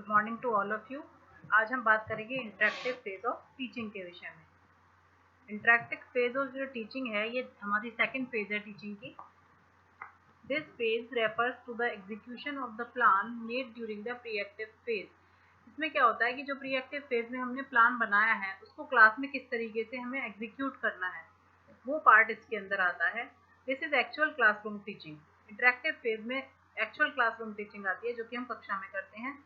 Good morning to all of you. आज हम बात करेंगे इंटरेक्टिव फेज ऑफ टीचिंग के विषय में। इंटरेक्टिव फेज ऑफ जो टीचिंग है ये हमारी सेकंड फेज है टीचिंग की। This phase refers to the execution of the plan made during the preactive phase. इसमें क्या होता है कि जो प्रीएक्टिव फेज में हमने प्लान बनाया है उसको क्लास में किस तरीके से हमें एग्जीक्यूट करना है वो पार्ट इसके अंदर आता है। This is actual classroom teaching. Interactive phase में एक्चुअल क्लासरूम टीचिंग आती है जो कि हम कक्षा में करते हैं।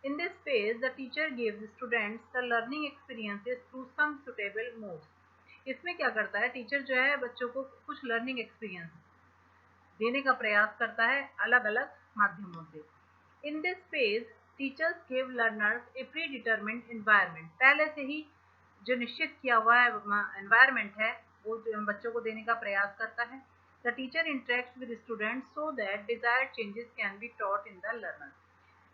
In this phase, the teacher gives students the learning experiences through some suitable modes. इसमें क्या करता है टीचर जो है बच्चों को कुछ लर्निंग एक्सपीरियंस देने का प्रयास करता है अलग अलग माध्यमों से। इन this phase teachers give learners A pre determined environment. पहले से ही जो निश्चित किया हुआ है एनवायरनमेंट है वो जो बच्चों को देने का प्रयास करता है। The teacher interacts with students so that desired changes can be taught in the learner.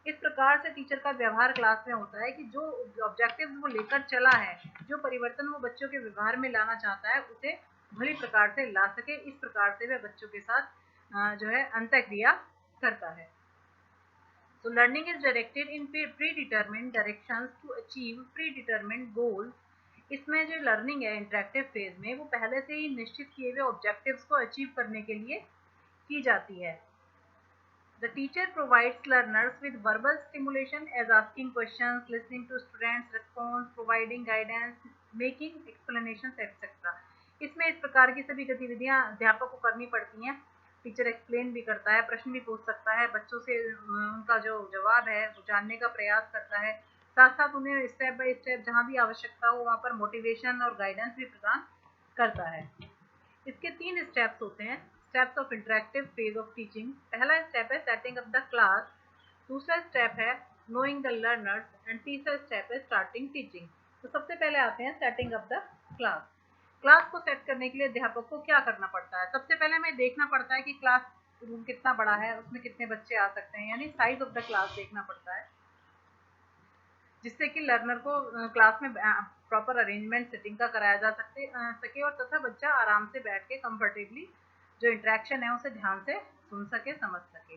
इस प्रकार से टीचर का व्यवहार क्लास में होता है कि जो ऑब्जेक्टिव वो लेकर चला है, जो परिवर्तन वो बच्चों के व्यवहार में लाना चाहता है उसे भली प्रकार से ला सके। इस प्रकार से वह बच्चों के साथ जो है अंतःक्रिया करता है। So learning is directed in predetermined directions to achieve predetermined goals. इसमें जो लर्निंग है इंटरेक्टिव फेज में वो पहले से ही निश्चित किए हुए ऑब्जेक्टिव्स को अचीव करने के लिए की जाती है। The teacher provides learners with verbal stimulation as asking questions, listening to students' response, providing guidance, making explanations, etc. इसमें इस प्रकार की सभी गतिविधियां अध्यापक को करनी पड़ती हैं। टीचर एक्सप्लेन भी करता है, प्रश्न भी पूछ सकता है, बच्चों से उनका जो जवाब है वो जानने का प्रयास करता है, साथ साथ उन्हें स्टेप बाय स्टेप जहाँ भी आवश्यकता हो वहाँ पर मोटिवेशन और गाइडेंस भी प्रदान करता है। इसके 3 स्टेप्स होते हैं। Steps of interactive phase of teaching. पहला स्टेप है सेटिंग अप द क्लास, दूसरा स्टेप है नोइंग द लर्नर्स एंड तीसरा स्टेप है स्टार्टिंग टीचिंग। तो सबसे पहले आते हैं setting up the class. Class को सेट करने के लिए अध्यापक को क्या करना पड़ता है? सबसे पहले हमें देखना पड़ता है कि क्लास रूम कितना बड़ा है, उसमें कितने बच्चे आ सकते हैं, यानी साइज ऑफ द क्लास देखना पड़ता है जिससे कि लर्नर को क्लास में प्रॉपर अरेंजमेंट सेटिंग का कराया जा सके और तथा बच्चा आराम से बैठ के कंफर्टेबली जो इंटरेक्शन है उसे ध्यान से सुन सके, समझ सके।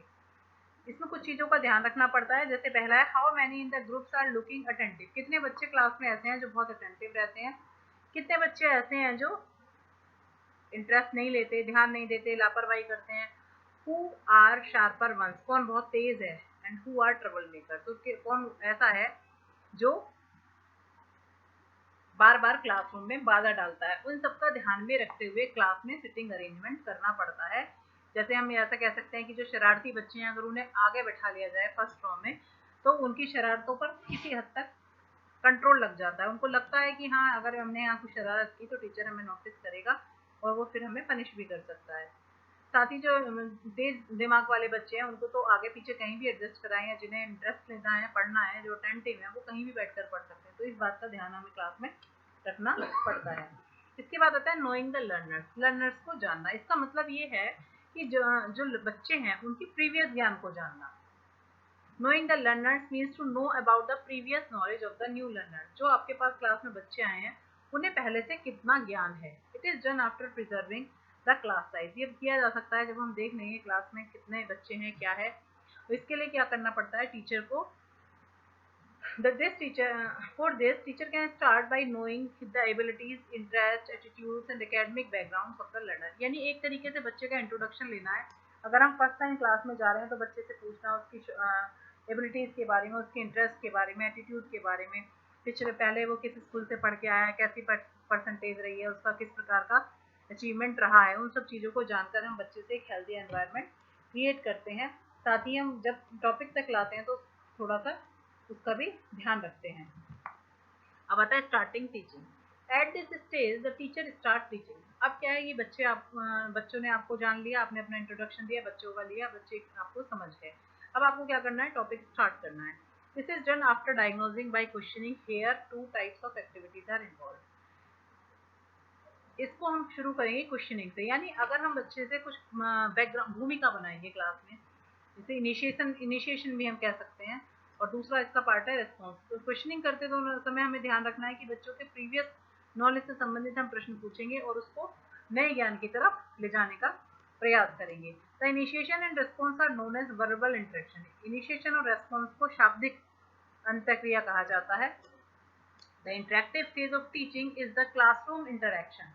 इसमें कुछ चीज़ों का ध्यान रखना पड़ता है। जैसे पहला है how many in the groups are looking attentive. कितने बच्चे क्लास में ऐसे हैं जो बहुत अटेंटिव रहते हैं, कितने बच्चे ऐसे हैं जो इंटरेस्ट नहीं लेते, ध्यान नहीं देते, लापरवाही करते हैं। हु आर शार्पर वंस, कौन बहुत तेज है, and who are trouble maker, तो कौन ऐसा है जो बार बार क्लासरूम में बाधा डालता है। उन सबका ध्यान में रखते हुए क्लास में सिटिंग अरेंजमेंट करना पड़ता है। जैसे हम ऐसा कह सकते हैं कि जो शरारती बच्चे हैं अगर उन्हें आगे बैठा लिया जाए फर्स्ट रो में तो उनकी शरारतों पर किसी हद तक कंट्रोल लग जाता है। उनको लगता है कि हाँ अगर हमने यहाँ कुछ शरारत की तो टीचर हमें नोटिस करेगा और वो फिर हमें पनिश भी कर सकता है। साथ ही जो तेज दिमाग वाले बच्चे हैं उनको तो आगे पीछे कहीं भी एडजस्ट कराएं, या जिन्हें इंटरेस्ट लेना है, पढ़ना है, जो अटेंटिव है वो कहीं भी बैठकर पढ़ सकते हैं। तो इस बात का ध्यान हमें क्लास में रखना पड़ता है। इसके बाद आता है नोइंग द लर्नर्स, लर्नर्स को जानना। इसका मतलब ये है कि जो बच्चे हैं उनकी प्रीवियस ज्ञान को जानना। Knowing the learners means to know about the previous knowledge of the new learner. जो आपके पास क्लास में बच्चे आए हैं उन्हें पहले से कितना ज्ञान है। It is done after preserving the class size. ये किया जा सकता है जब हम देख लेंगे क्लास में कितने बच्चे हैं, क्या है। तो इसके लिए क्या करना पड़ता है टीचर को? For this, teacher can start by knowing the abilities, interests, attitudes and academic backgrounds of the learner. यानी एक तरीके से बच्चे का इंट्रोडक्शन लेना है। अगर हम फर्स्ट टाइम क्लास में जा रहे हैं तो बच्चे से पूछना उसकी एबिलिटीज़ के बारे में, उसके इंटरेस्ट के बारे में, एटीट्यूड के बारे में, पिछले पहले वो किस स्कूल से पढ़ के आया है, कैसी परसेंटेज रही है, उसका किस प्रकार का अचीवमेंट रहा है, उन सब चीज़ों को जानकर हम बच्चे से एक हेल्दी एनवायरनमेंट क्रिएट करते हैं। साथ ही हम जब टॉपिक तक लाते हैं तो थोड़ा सा उसका भी ध्यान रखते हैं। अब आता है starting teaching. At this stage the teacher start teaching. अब क्या है, ये बच्चों ने आपको जान लिया, आपने अपना इंट्रोडक्शन दिया, बच्चों का लिया, बच्चे आपको समझ गए। अब आपको क्या करना है, टॉपिक स्टार्ट करना है। This is done after diagnosing by questioning. Here 2 types of activities are involve. इसको हम शुरू करेंगे क्वेश्चनिंग से, यानी अगर हम बच्चे से कुछ बैकग्राउंड भूमिका बनाएंगे क्लास में, जैसे इनिशिएशन भी हम कह सकते हैं, और दूसरा इसका पार्ट है रिस्पॉन्स। तो क्वेश्चनिंग करते समय हमें ध्यान रखना है कि बच्चों के प्रीवियस नॉलेज से संबंधित हम प्रश्न पूछेंगे और उसको नए ज्ञान की तरफ ले जाने का प्रयास करेंगे। The initiation and response are known as verbal interaction. Initiation और रेस्पॉन्स को शाब्दिक अंतःक्रिया कहा जाता है। The interactive phase of teaching is the classroom interaction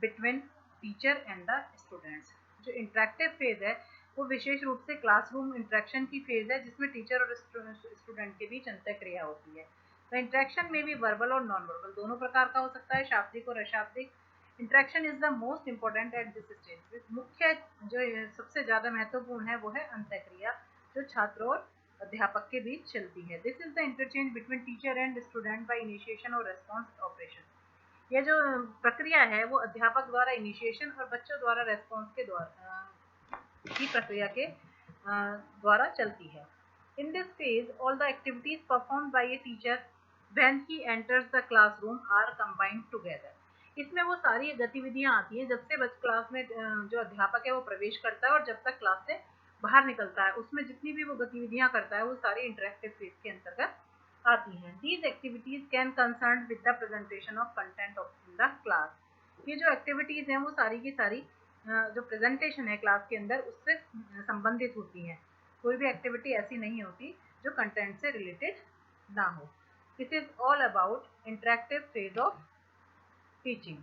between teacher and the students. जो इंटरेक्टिव फेज है वो विशेष रूप से क्लासरूम इंटरेक्शन की फेज है, जिसमें टीचर और स्टूडेंट के बीच अंतःक्रिया होती है। तो इंटरेक्शन में भी वर्बल और नॉन वर्बल दोनों प्रकार का हो सकता है, शाब्दिक और अशाब्दिक। Interaction is the most important at this stage. मुख्य जो सबसे ज़्यादा महत्वपूर्ण है वो है अंतःक्रिया, जो छात्रों और अध्यापक के बीच चलती है। This is the interchange between teacher and student by initiation और रेस्पॉन्स ऑपरेशन। यह जो प्रक्रिया है वो अध्यापक द्वारा इनिशिएशन और बच्चों द्वारा रेस्पॉन्स के द्वारा की प्रक्रिया के द्वारा चलती है। In this phase all the activities performed by a teacher when he enters the classroom are combined together. इसमें वो सारी गतिविधियां आती हैं जब से क्लास में जो अध्यापक है वो प्रवेश करता है और जब तक क्लास से बाहर निकलता है, उसमें जितनी भी वो गतिविधियां करता है वो सारी इंटरेक्टिव फेज के अंतर्गत आती हैं। These activities can concern with the presentation of content of the class. ये जो एक्टिविटीज हैं वो सारी की सारी जो प्रेजेंटेशन है क्लास के अंदर उससे संबंधित होती हैं। कोई भी एक्टिविटी ऐसी नहीं होती जो कंटेंट से रिलेटेड ना हो। This is all about interactive phase of teaching.